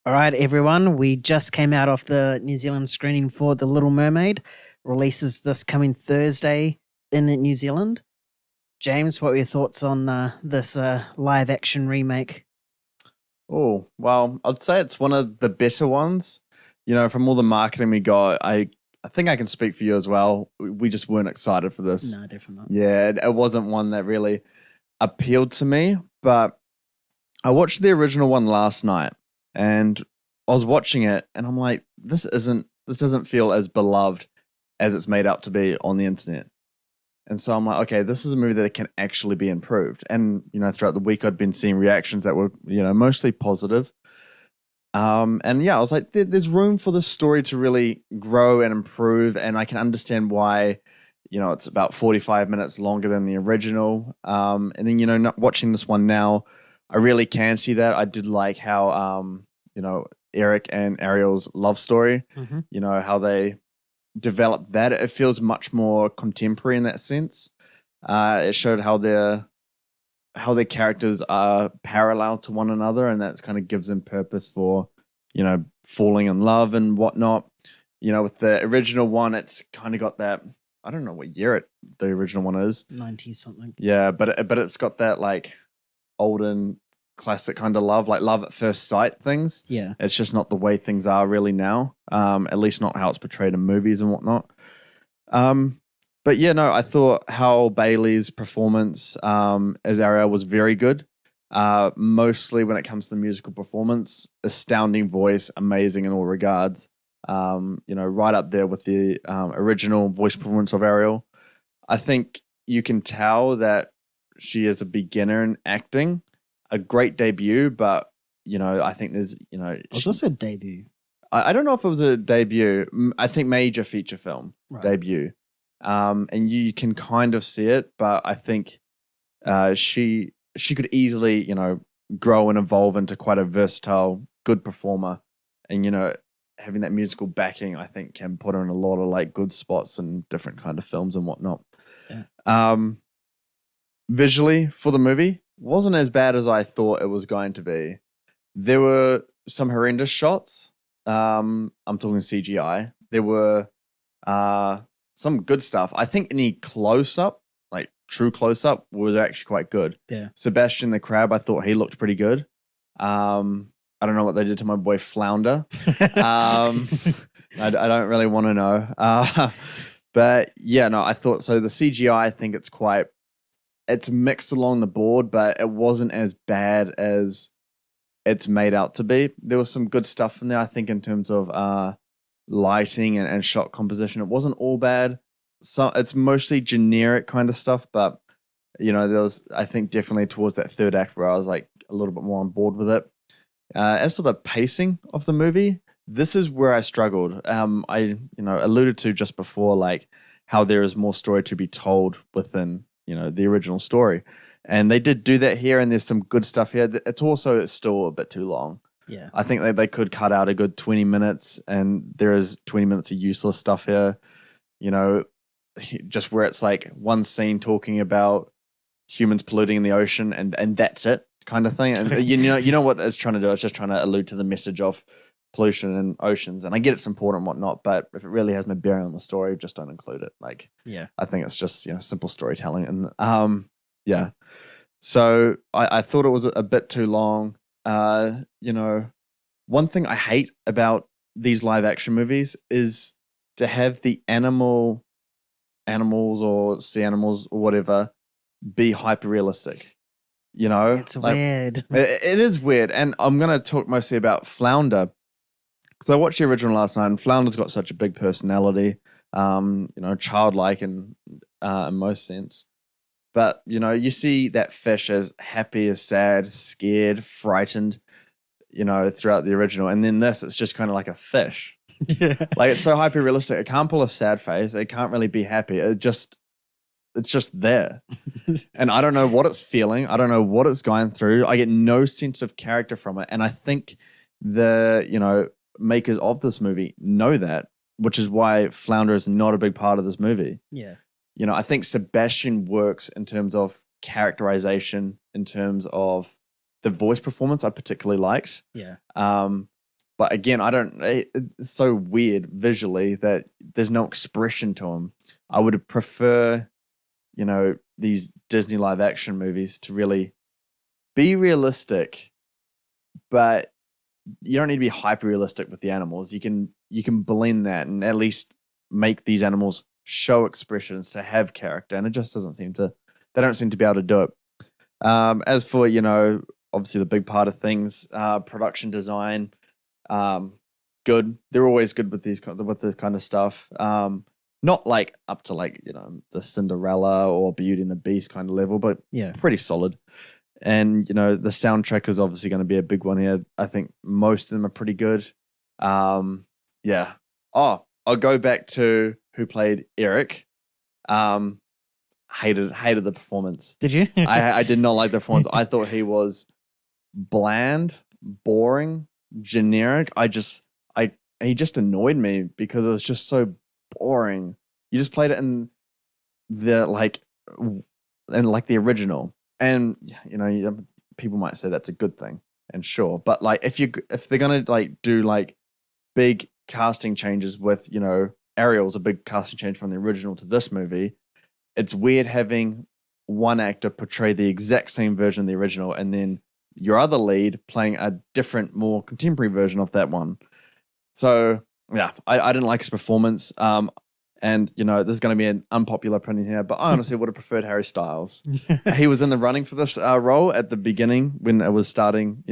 All right, everyone. We just came out of the New Zealand screening for The Little Mermaid. Releases this coming Thursday in New Zealand. James, what were your thoughts on this live action remake? Oh, well, I'd say it's one of the better ones. From all the marketing we got, I think I can speak for you as well. We just weren't excited for this. No, definitely not. Yeah, it wasn't one that really appealed to me, but I watched the original one last night and I was watching it and I'm like, this doesn't feel as beloved as it's made out to be on the internet. And so I'm like, okay, this is a movie that can actually be improved. And, throughout the week I'd been seeing reactions that were, mostly positive. And yeah, I was like, there's room for this story to really grow and improve. And I can understand why, it's about 45 minutes longer than the original. And then, not watching this one now, I really can see that. I did like how, Eric and Ariel's love story, how they developed that. It feels much more contemporary in that sense. It showed how their characters are parallel to one another, and that kind of gives them purpose for, falling in love and whatnot. With the original one, it's kind of got that. I don't know what year the original one is. 90 something. Yeah, but it's got that like olden classic kind of love, like love at first sight things. Yeah. It's just not the way things are really now. At least not how it's portrayed in movies and whatnot. But yeah, no, I thought Hal Bailey's performance as Ariel was very good. Mostly when it comes to the musical performance, astounding voice, amazing in all regards. Right up there with the original voice performance of Ariel. I think you can tell that she is a beginner in acting. A great debut, but I think there's Was this a debut? I don't know if it was a debut. I think major feature film debut. And you can kind of see it, but I think she could easily grow and evolve into quite a versatile, good performer, and having that musical backing, I think, can put her in a lot of like good spots and different kind of films and whatnot. Yeah. Visually for the movie wasn't as bad as I thought it was going to be. There were some horrendous shots. I'm talking CGI. There were some good stuff. I think any close-up, like true close-up, was actually quite good. Yeah. Sebastian the Crab, I thought he looked pretty good. I don't know what they did to my boy Flounder. I don't really want to know. But yeah, no, I thought so. The CGI, I think it's mixed along the board, but it wasn't as bad as it's made out to be. There was some good stuff in there, I think, in terms of lighting and shot composition. It wasn't all bad. So it's mostly generic kind of stuff, but there was, I think, definitely towards that third act where I was like a little bit more on board with it. As for the pacing of the movie, this is where I struggled. I alluded to just before, like how there is more story to be told within the original story, and they did do that here, and there's some good stuff here. It's still a bit too long. Yeah, I think they could cut out a good 20 minutes, and there is 20 minutes of useless stuff here. Just where it's like one scene talking about humans polluting in the ocean, and that's it, kind of thing. And you know what it's trying to do? It's just trying to allude to the message of pollution in oceans, and I get it's important and whatnot, but if it really has no bearing on the story, just don't include it. Like, yeah, I think it's just simple storytelling, and yeah. So I thought it was a bit too long. One thing I hate about these live action movies is to have the animals or sea animals or whatever be hyper realistic. it's like, weird. It is weird, and I'm gonna talk mostly about Flounder. Because I watched the original last night, and Flounder's got such a big personality, childlike in most sense. But, you see that fish as happy, as sad, scared, frightened, throughout the original. And then this, it's just kind of like a fish. Yeah. Like, it's so hyper realistic. It can't pull a sad face. It can't really be happy. It's just there. And I don't know what it's feeling. I don't know what it's going through. I get no sense of character from it. And I think the, makers of this movie know that, which is why Flounder is not a big part of this movie. Yeah. I think Sebastian works in terms of characterization, in terms of the voice performance I particularly liked. Yeah. But again, it's so weird visually that there's no expression to him. I would prefer, these Disney live action movies to really be realistic, but you don't need to be hyper realistic with the animals. You can blend that and at least make these animals show expressions, to have character, and it just they don't seem to be able to do it. As for, obviously the big part of things, production design, good. They're always good with this kind of stuff. Not like up to like, the Cinderella or Beauty and the Beast kind of level, but Yeah. pretty solid. And, the soundtrack is obviously going to be a big one here. I think most of them are pretty good. Yeah. Oh, I'll go back to who played Eric. Hated the performance. Did you? I did not like the performance. I thought he was bland, boring, generic. He just annoyed me because it was just so boring. You just played it in the the original, and people might say that's a good thing, and sure, but like if they're gonna like do like big casting changes with Ariel's a big casting change from the original to this movie, it's weird having one actor portray the exact same version of the original and then your other lead playing a different, more contemporary version of that one. So yeah, I didn't like his performance. And this is going to be an unpopular opinion here, but I honestly would have preferred Harry Styles. He was in the running for this role at the beginning when it was starting,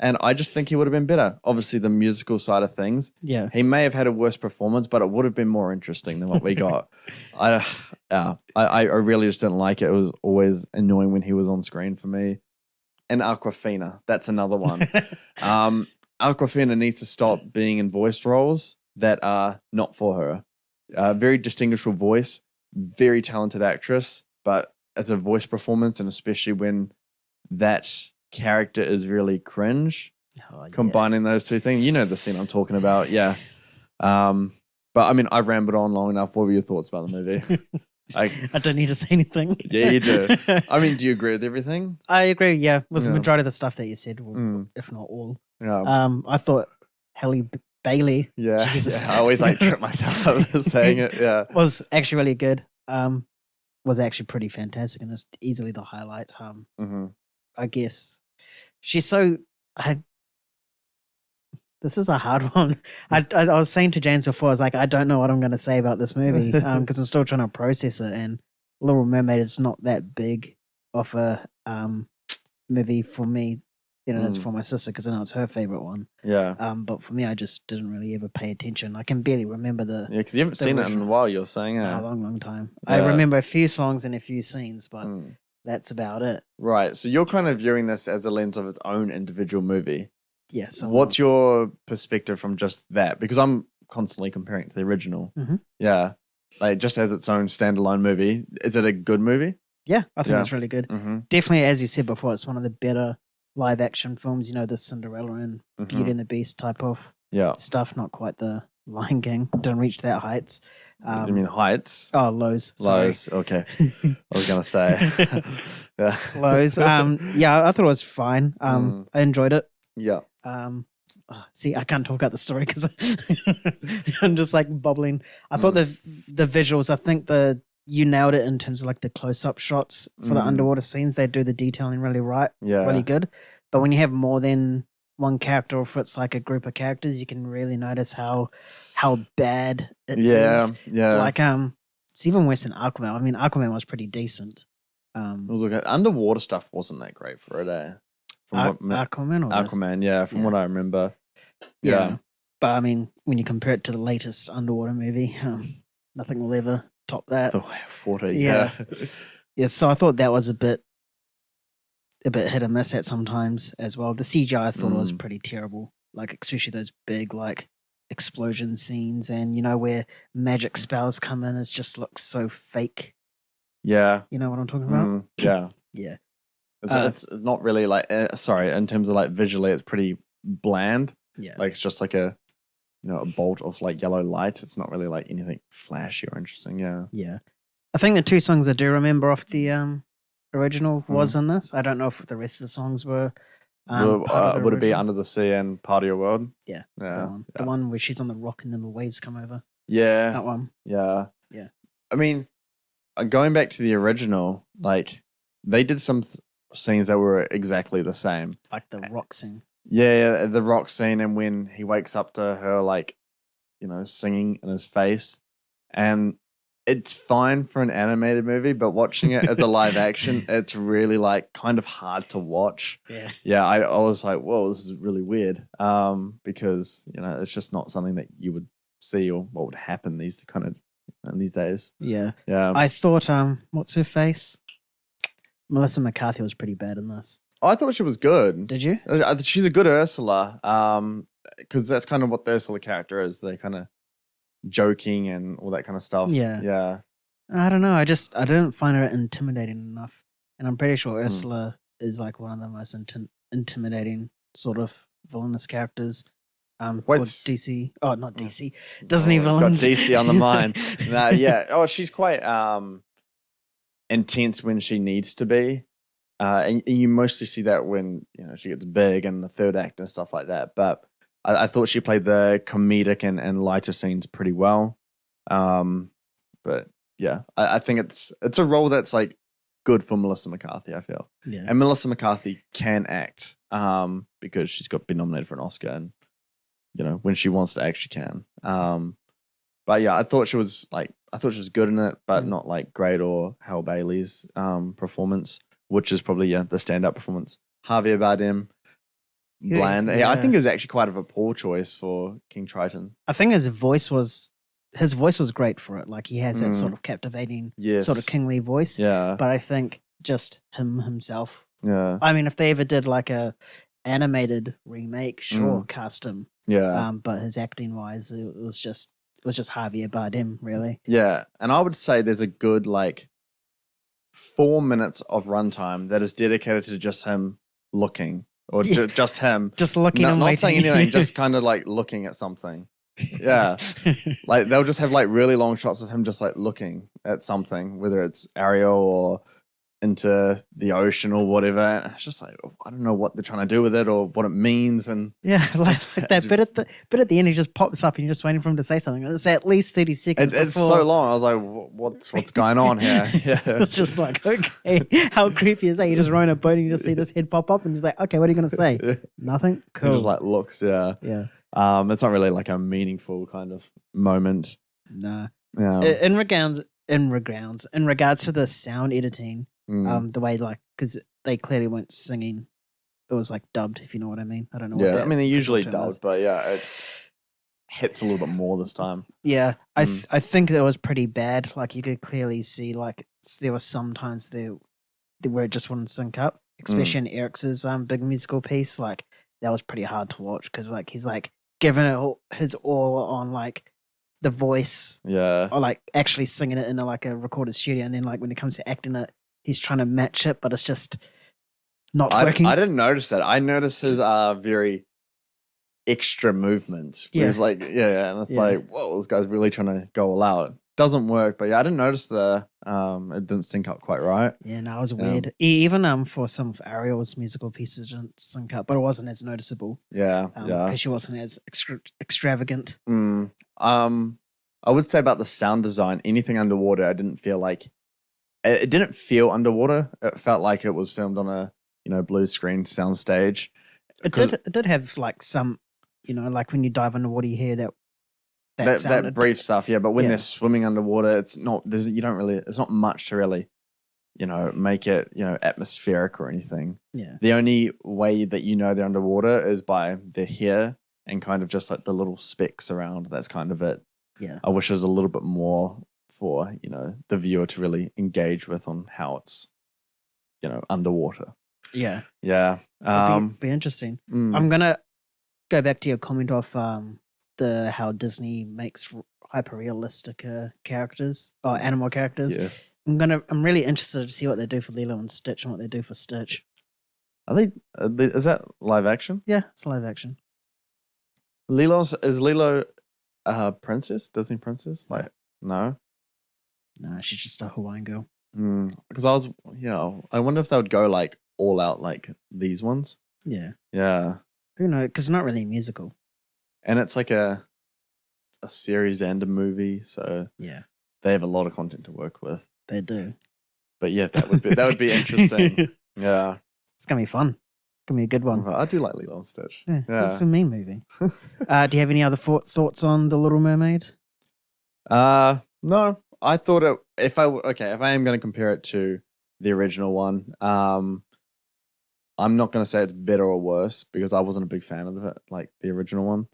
and I just think he would have been better. Obviously, the musical side of things. Yeah. He may have had a worse performance, but it would have been more interesting than what we got. I really just didn't like it. It was always annoying when he was on screen for me. And Awkwafina, that's another one. Awkwafina needs to stop being in voice roles that are not for her. Very distinguishable voice, very talented actress, but as a voice performance, and especially when that character is really cringe, combining those two things, the scene I'm talking about, yeah. But I mean, I've rambled on long enough. What were your thoughts about the movie? I don't need to say anything. Yeah, you do. I mean, do you agree with everything? I agree, yeah, with the majority of the stuff that you said, if not all. Yeah. I thought Bailey, yeah, Jesus. I always trip myself up saying it. Yeah, was actually really good. Was actually pretty fantastic, and it's easily the highlight. I guess she's so. This is a hard one. I was saying to James before, I was like, I don't know what I'm going to say about this movie because I'm still trying to process it. And Little Mermaid is not that big of a movie for me. It's for my sister because I know it's her favorite one. Yeah. But for me, I just didn't really ever pay attention. I can barely remember the. Yeah, because you haven't seen it in a while. You're saying it. A long time. Yeah. I remember a few songs and a few scenes, but that's about it. Right. So you're kind of viewing this as a lens of its own individual movie. Yeah. What's your perspective from just that? Because I'm constantly comparing it to the original. Mm-hmm. Yeah. Like just as its own standalone movie. Is it a good movie? Yeah, I think it's really good. Mm-hmm. Definitely, as you said before, it's one of the better live action films. The Cinderella and Beauty and the Beast type of stuff. Not quite the Lion King. Didn't reach that heights. You mean heights? Oh, lows. Lows. Okay. I was gonna say. Yeah. Lows. Yeah, I thought it was fine. I enjoyed it. Yeah. See, I can't talk about the story because I'm just like bubbling. I thought the visuals. I think you nailed it in terms of like the close-up shots for the underwater scenes. They do the detailing really really good. But when you have more than one character, or if it's like a group of characters, you can really notice how bad it is. Yeah. Like it's even worse than Aquaman. I mean, Aquaman was pretty decent. It was okay. Underwater stuff wasn't that great for it, eh? Aquaman, yeah, from what I remember. Yeah. But I mean, when you compare it to the latest underwater movie, nothing will ever top that. The Way of Water, yeah. Yeah, so I thought that was a bit hit and miss at sometimes as well. The CGI I thought was pretty terrible, like especially those big like explosion scenes and where magic spells come in. It just looks so fake. Yeah. You know what I'm talking about? Yeah. Yeah. It's not really like in terms of like visually, it's pretty bland. Yeah, like it's just like a a bolt of like yellow light. It's not really like anything flashy or interesting. Yeah. I think the two songs I do remember off the original was in this. I don't know if the rest of the songs were Part of the Would it be original. Under the Sea and Part of Your World? Yeah, Yeah. the one where she's on the rock and then the waves come over. Yeah. That one. Yeah. Yeah. I mean, going back to the original, like they did some scenes that were exactly the same. Like the rock scene. Yeah, the rock scene, and when he wakes up to her, like, singing in his face, and it's fine for an animated movie, but watching it as a live action, it's really like kind of hard to watch. Yeah. Yeah, I was like, whoa, this is really weird. Because it's just not something that you would see or what would happen these days. Yeah. Yeah. I thought, what's her face? Melissa McCarthy was pretty bad in this. I thought she was good. Did you? She's a good Ursula. Because that's kind of what the Ursula character is. They're kind of joking and all that kind of stuff. Yeah. Yeah. I don't know. I didn't find her intimidating enough. And I'm pretty sure Ursula is like one of the most intimidating sort of villainous characters. Or DC. Oh, not DC. Disney villains. Got DC on the mind. Yeah. Oh, she's quite intense when she needs to be. And you mostly see that when she gets big in the third act and stuff like that. But I thought she played the comedic and lighter scenes pretty well. But yeah, I think it's a role that's like good for Melissa McCarthy, I feel. Yeah. And Melissa McCarthy can act because she's been nominated for an Oscar, and when she wants to act, she can. But yeah, I thought she was good in it, but not like great or Halle Bailey's performance, which is probably the standout performance. Javier Bardem, bland. Yeah. I think it was actually quite of a poor choice for King Triton. I think his voice was great for it. Like he has that sort of captivating, sort of kingly voice. Yeah. But I think just himself. Yeah. I mean, if they ever did like a animated remake, sure, cast him. Yeah. But his acting wise, it was just Javier Bardem, really. Yeah. And I would say there's a good 4 minutes of runtime that is dedicated to just him looking, or just him just looking, and not waiting. saying anything, just kind of like looking at something. Yeah. Like they'll just have like really long shots of him just like looking at something, whether it's Ariel or into the ocean or whatever. And it's just like, I don't know what they're trying to do with it or what it means. And yeah, like that bit at the end, he just pops up and you're just waiting for him to say something. It's at least 30 seconds. It's so long. I was like, what's going on here? Yeah. It's just like, okay, how creepy is that? You just row in a boat and you just see this head pop up and just like, okay, what are you going to say? Yeah. Nothing? Cool. He just like looks, yeah. Yeah. It's not really like a meaningful kind of moment. Nah. Yeah. In regards to the sound editing, the way because they clearly weren't singing, it was like dubbed, if you know what I mean. I don't know. Yeah, I mean they usually dubbed, but yeah, it hits a little bit more this time. Yeah, I think that was pretty bad. Like you could clearly see, like there were some times there where it just wouldn't sync up, especially in Eric's big musical piece. Like that was pretty hard to watch because like he's like giving it his all on like the voice, or like actually singing it in like a recorded studio, and then like when it comes to acting it, he's trying to match it, but it's just not working. I didn't notice that. I noticed his very extra movements. Yeah. He's like, and it's like, whoa, this guy's really trying to go all out. Doesn't work, but yeah, I didn't notice it didn't sync up quite right. Yeah, no, it was weird. Even for some of Ariel's musical pieces, it didn't sync up, but it wasn't as noticeable. Yeah, because she wasn't as extravagant. I would say about the sound design, anything underwater, I didn't feel like it didn't feel underwater. It felt like it was filmed on a blue screen soundstage. It did have like some, like when you dive underwater, you hear that brief stuff, yeah. But when they're swimming underwater, it's not. It's not much to really, make it atmospheric or anything. Yeah. The only way that they're underwater is by their hair and kind of just like the little specks around. That's kind of it. Yeah. I wish there was a little bit more for the viewer to really engage with on how it's underwater. Yeah. Yeah. Be interesting. I'm gonna go back to your comment of how Disney makes hyper realistic characters or animal characters. Yes. I'm really interested to see what they do for Lilo and Stitch and what they do for Stitch. Are they? Is that live action? Yeah, it's live action. Is Lilo a princess? Disney princess? Like no. No, she's just a Hawaiian girl. Because I wonder if they would go like all out like these ones. Yeah. Yeah. Who knows? Because it's not really a musical. And it's like a series and a movie, so Yeah, they have a lot of content to work with. they do. But yeah, that would be interesting. Yeah. It's going to be fun. Going to be a good one. I do like Lilo and Stitch. Yeah, Yeah. it's a mean movie. Do you have any other thoughts on The Little Mermaid? No, I thought if I am going to compare it to the original one, I'm not going to say it's better or worse because I wasn't a big fan of it, like the original one.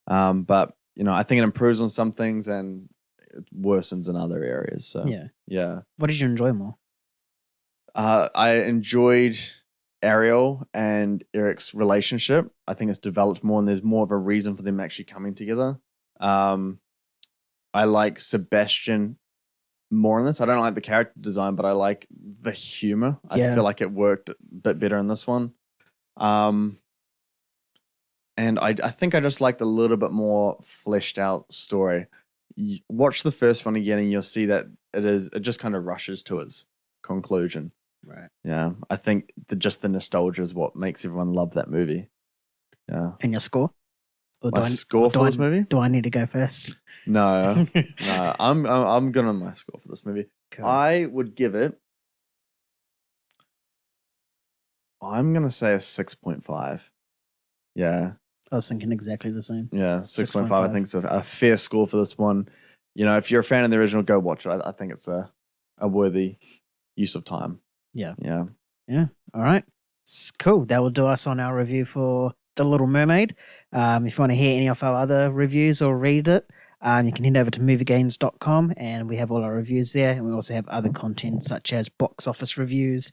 But I think it improves on some things and it worsens in other areas. So yeah. What did you enjoy more? I enjoyed Ariel and Eric's relationship. I think it's developed more and there's more of a reason for them actually coming together. I like Sebastian more in this. I don't like the character design, but I like the humor. I feel like it worked a bit better in this one. And I think I just liked a little bit more fleshed out story. Watch the first one again and you'll see that it just kind of rushes to its conclusion. Right. Yeah. I think just the nostalgia is what makes everyone love that movie. Yeah. And your score? Or my score for this movie? Do I need to go first? No. No. I'm good on my score for this movie. Cool. I would give it. I'm gonna say a 6.5. Yeah. I was thinking exactly the same. Yeah, 6.5. I think it's a fair score for this one. If you're a fan of the original, go watch it. I think it's a worthy use of time. Yeah. Yeah. Yeah. All right. Cool. That will do us on our review for The Little Mermaid. If you want to hear any of our other reviews or read it, you can head over to moviegains.com and we have all our reviews there. And we also have other content such as box office reviews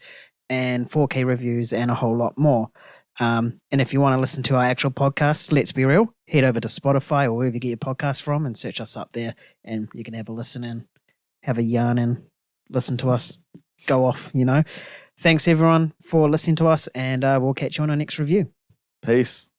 and 4K reviews and a whole lot more. And if you want to listen to our actual podcast, Let's Be Real, head over to Spotify or wherever you get your podcast from and search us up there and you can have a listen and have a yarn and listen to us go off, Thanks everyone for listening to us and we'll catch you on our next review. Peace.